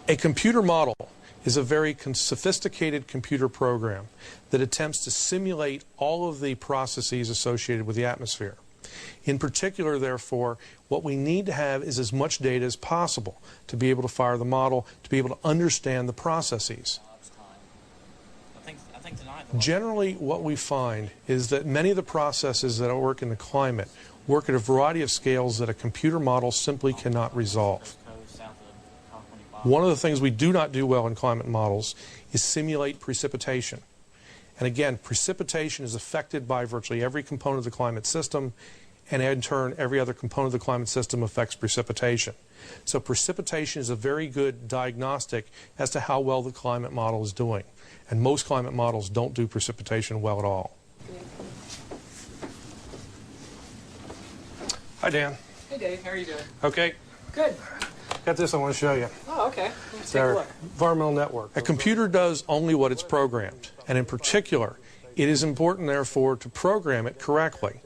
A computer model is a very sophisticated computer program that attempts to simulate all of the processes associated with the atmosphere. In particular, therefore, what we need to have is as much data as possible to be able to fire the model, to be able to understand the processes. Generally, what we find is that many of the processes that work in the climate work at a variety of scales that a computer model simply cannot resolve. One of the things we do not do well in climate models is simulate precipitation. And again, precipitation is affected by virtually every component of the climate system, and in turn, every other component of the climate system affects precipitation. So precipitation is a very good diagnostic as to how well the climate model is doing. And most climate models don't do precipitation well at all. Hi, Dan. Hey, Dave. How are you doing? Okay. Good. Got this I want to show you. Oh, okay. Let's It's take a our look. environmental network. A computer does only what it's programmed. And in particular, it is important, therefore, to program it correctly.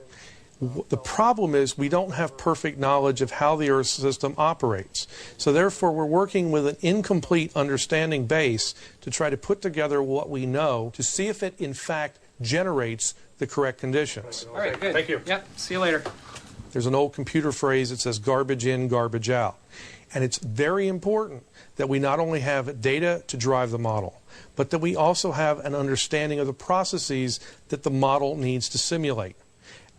The problem is we don't have perfect knowledge of how the Earth system operates. So therefore, we're working with an incomplete understanding base to try to put together what we know to see if it, in fact, generates the correct conditions. All right, good. Thank you. Yep, see you later. There's an old computer phrase that says garbage in, garbage out. And it's very important that we not only have data to drive the model, but that we also have an understanding of the processes that the model needs to simulate.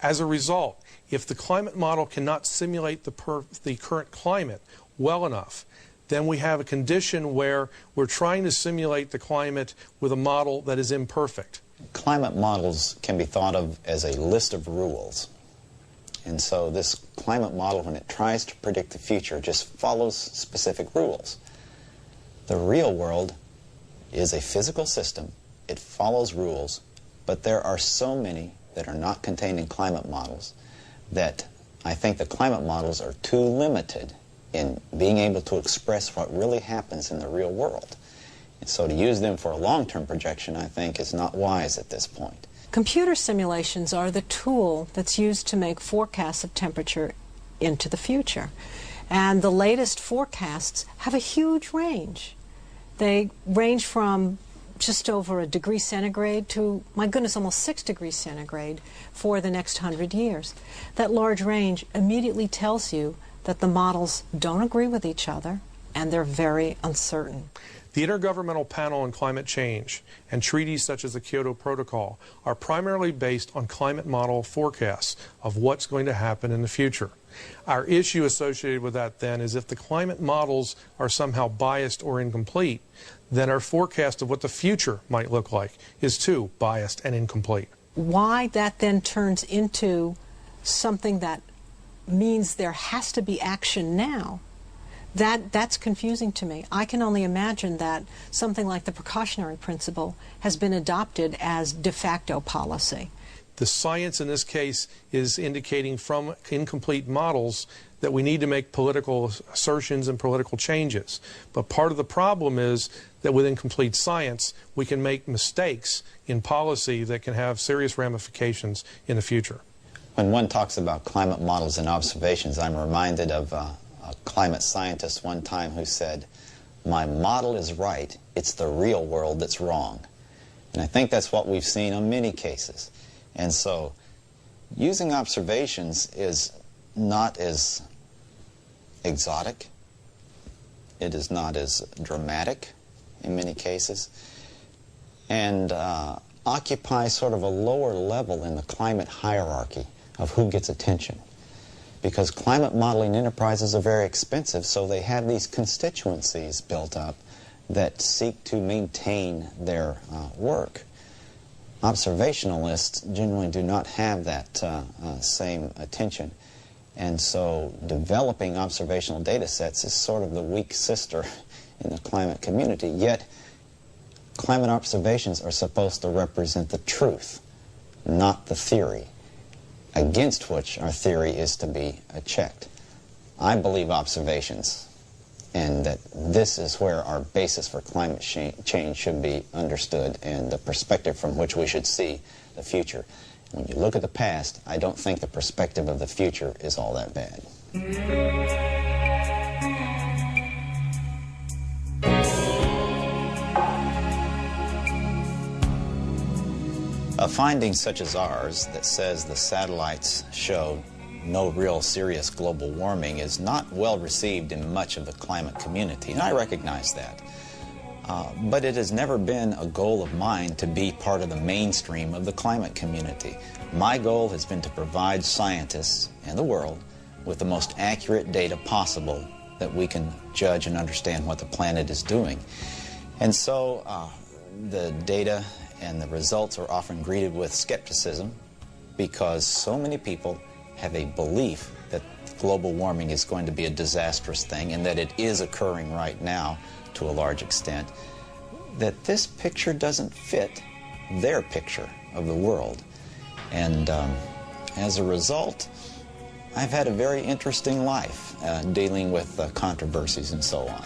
As a result, if the climate model cannot simulate the current climate well enough, then we have a condition where we're trying to simulate the climate with a model that is imperfect. Climate models can be thought of as a list of rules. And so this climate model, when it tries to predict the future, just follows specific rules. The real world is a physical system. It follows rules, but there are so many that are not contained in climate models that I think the climate models are too limited in being able to express what really happens in the real world. And so to use them for a long-term projection, I think, is not wise at this point. Computer simulations are the tool that's used to make forecasts of temperature into the future. And the latest forecasts have a huge range. They range from just over 1 degree centigrade to, my goodness, almost 6 degrees centigrade for the next 100 years. That large range immediately tells you that the models don't agree with each other and they're very uncertain. The Intergovernmental Panel on Climate Change and treaties such as the Kyoto Protocol are primarily based on climate model forecasts of what's going to happen in the future. Our issue associated with that then is if the climate models are somehow biased or incomplete, then our forecast of what the future might look like is too biased and incomplete. Why that then turns into something that means there has to be action now, that's confusing to me. I can only imagine that something like the precautionary principle has been adopted as de facto policy. The science in this case is indicating from incomplete models that we need to make political assertions and political changes. But part of the problem is that with incomplete science, we can make mistakes in policy that can have serious ramifications in the future. When one talks about climate models and observations, I'm reminded of a climate scientist one time who said, "My model is right, it's the real world that's wrong." And I think that's what we've seen in many cases. And so using observations is not as exotic. It is not as dramatic in many cases, and occupies sort of a lower level in the climate hierarchy of who gets attention. Because climate modeling enterprises are very expensive, so they have these constituencies built up that seek to maintain their work. Observationalists generally do not have that same attention. And so developing observational data sets is sort of the weak sister in the climate community. Yet climate observations are supposed to represent the truth, not the theory, against which our theory is to be checked. I believe observations, and that this is where our basis for climate change should be understood and the perspective from which we should see the future. When you look at the past, I don't think the perspective of the future is all that bad. A finding such as ours that says the satellites show no real serious global warming is not well received in much of the climate community, and I recognize that. But it has never been a goal of mine to be part of the mainstream of the climate community. My goal has been to provide scientists and the world with the most accurate data possible that we can judge and understand what the planet is doing. And so the data and the results are often greeted with skepticism because so many people have a belief that global warming is going to be a disastrous thing and that it is occurring right now to a large extent, that this picture doesn't fit their picture of the world. And as a result, I've had a very interesting life dealing with controversies and so on.